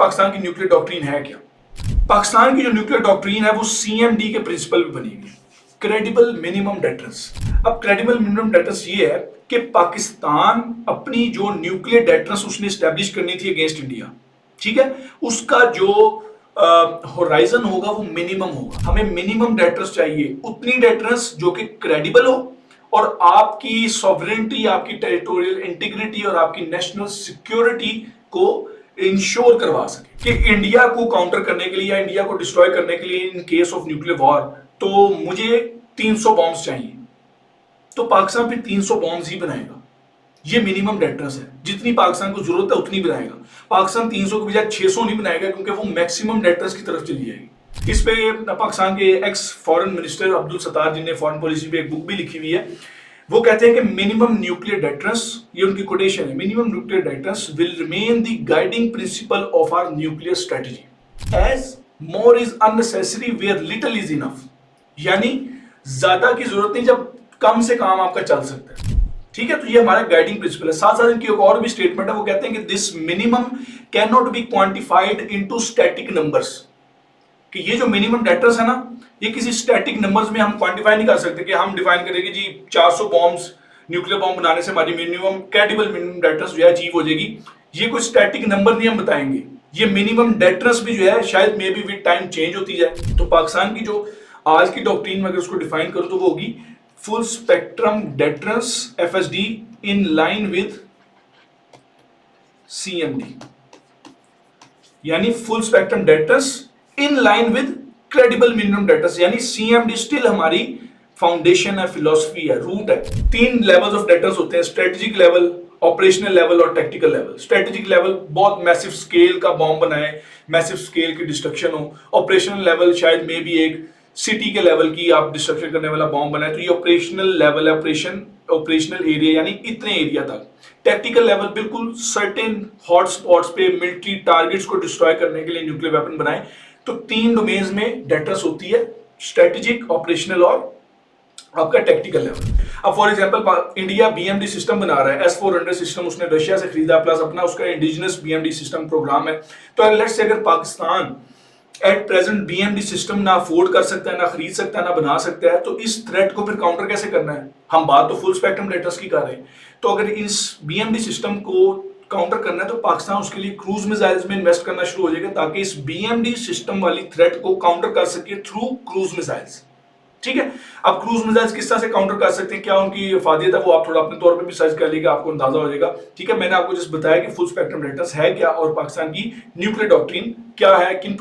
पाकिस्तान की nuclear doctrine है क्या? पाकिस्तान की जो न्यूक्लियर डॉक्ट्रीन है वो सीएमडी के प्रिंसिपल पे बनी हुई है, क्रेडिबल मिनिमम डेटरेंस। अब क्रेडिबल मिनिमम डेटरेंस ये है कि पाकिस्तान अपनी जो न्यूक्लियर डेटरेंस उसने स्टैब्लिश करनी थी अगेंस्ट इंडिया, ठीक है, उसका जो होराइजन होगा वो मिनिमम होगा। हमें मिनिमम डेटरेंस चाहिए, उतनी डेटरेंस जो कि क्रेडिबल हो और आपकी सॉवरेनिटी, आपकी टेरिटोरियल इंटीग्रिटी और आपकी नेशनल सिक्योरिटी को इंश्योर करवा सके कि इंडिया को काउंटर करने के लिए या इंडिया को डिस्ट्रॉय करने के लिए in case of nuclear war तो मुझे 300 बॉम्ब्स चाहिए, तो पाकिस्तान फिर 300 बॉम्ब्स ही बनाएगा। ये मिनिमम डेटरेंस है, जितनी पाकिस्तान को जरूरत है उतनी बनाएगा। पाकिस्तान 300 के बजाय 600 नहीं बनाएगा क्योंकि वो मैक्सिमम डेटरेंस की तरफ चली जाएगी। इस पे पाकिस्तान के x foreign minister Abdul Sattar जिन्हें फॉरेन पॉलिसी पे एक बुक भी लिखी हुई है, वो कहते हैं कि मिनिमम न्यूक्लियर डेटरेंस, ये उनकी कोटेशन है, minimum nuclear deterrence will remain the guiding principle of our nuclear strategy as more is unnecessary where little is enough. यानी ज्यादा की जरूरत नहीं जब कम से काम आपका चल सकता है, ठीक है। तो ये हमारा गाइडिंग प्रिंसिपल है। साथ साथ इनकी एक और भी स्टेटमेंट है, वो कहते हैं कि this minimum can not be quantified into static numbers, कि ये जो मिनिमम डेटरेंस है ना, ये किसी स्टैटिक नंबर्स में हम क्वांटिफाई नहीं कर सकते कि हम डिफाइन करेंगे जी 400 बॉम्ब्स, न्यूक्लियर बॉम्ब बनाने से हमारी मिनिमम क्रेडिबल मिनिमम डेटरेंस जो है अचीव हो जाएगी। ये कोई स्टैटिक नंबर नहीं हम बताएंगे। ये मिनिमम डेटरेंस भी जो है शायद may be with time change होती जाए। तो पाकिस्तान की जो आज की डॉक्ट्रीन में अगर उसको डिफाइन करो तो वो होगी full spectrum deterrence FSD in line with CMD, यानी full spectrum deterrence in line with credible minimum deterrence, यानी सीएमडी स्टिल हमारी फाउंडेशन है, फिलॉसफी है, रूट है। 3 लेवल्स ऑफ डेटरेंस होते हैं, स्ट्रेटेजिक लेवल, ऑपरेशनल लेवल और टैक्टिकल लेवल। स्ट्रेटेजिक लेवल बहुत मैसिव स्केल का बॉम्ब बनाए, मैसिव स्केल की डिस्ट्रक्शन हो। ऑपरेशनल लेवल शायद मे बी एक सिटी के लेवल की आप डिस्ट्रक्शन करने वाला बॉम्ब बनाए, तो ये ऑपरेशनल लेवल है, ऑपरेशनल एरिया यानी इतने एरिया तक। टैक्टिकल लेवल बिल्कुल सर्टेन हॉट स्पॉट्स पे मिलिट्री टारगेट्स को डिस्ट्रॉय करने के लिए न्यूक्लियर वेपन बनाए। तो 3 डोमेन्स में डेटरेंस होती है, स्ट्रेटेजिक, ऑपरेशनल और आपका टैक्टिकल लेवल। अब for example India BMD system बना रहा है, S-400 सिस्टम उसने रशिया से खरीदा, प्लस अपना उसका इंडिजिनस बीएमडी सिस्टम प्रोग्राम है। तो लेट्स से अगर Pakistan at present BMD system ना अफोर्ड कर सकता है, ना खरीद सकता है, ना बना सकता है, तो इस थ्रेट को फिर काउंटर कैसे करना है? हम बात तो फुल स्पेक्ट्रम डेटरेंस की कर रहे हैं। तो अगर इस बीएमडी सिस्टम को काउंटर करना है तो पाकिस्तान उसके लिए क्रूज मिसाइल्स में इन्वेस्ट करना शुरू हो जाएगा, ताकि इस बीएमडी सिस्टम वाली थ्रेट को काउंटर कर सके थ्रू क्रूज मिसाइल्स, ठीक है। अब क्रूज मिसाइल्स किस तरह से काउंटर कर सकते हैं, क्या उनकी फायदे था, वो आप थोड़ा अपने तौर पे भी सर्च कर लीजिएगा, आपको अंदाजा हो जाएगा, ठीक है। मैंने आपको जस्ट बताया कि फुल स्पेक्ट्रम डेटरेंस है क्या और पाकिस्तान की न्यूक्लियर डॉक्ट्रीन क्या है, किन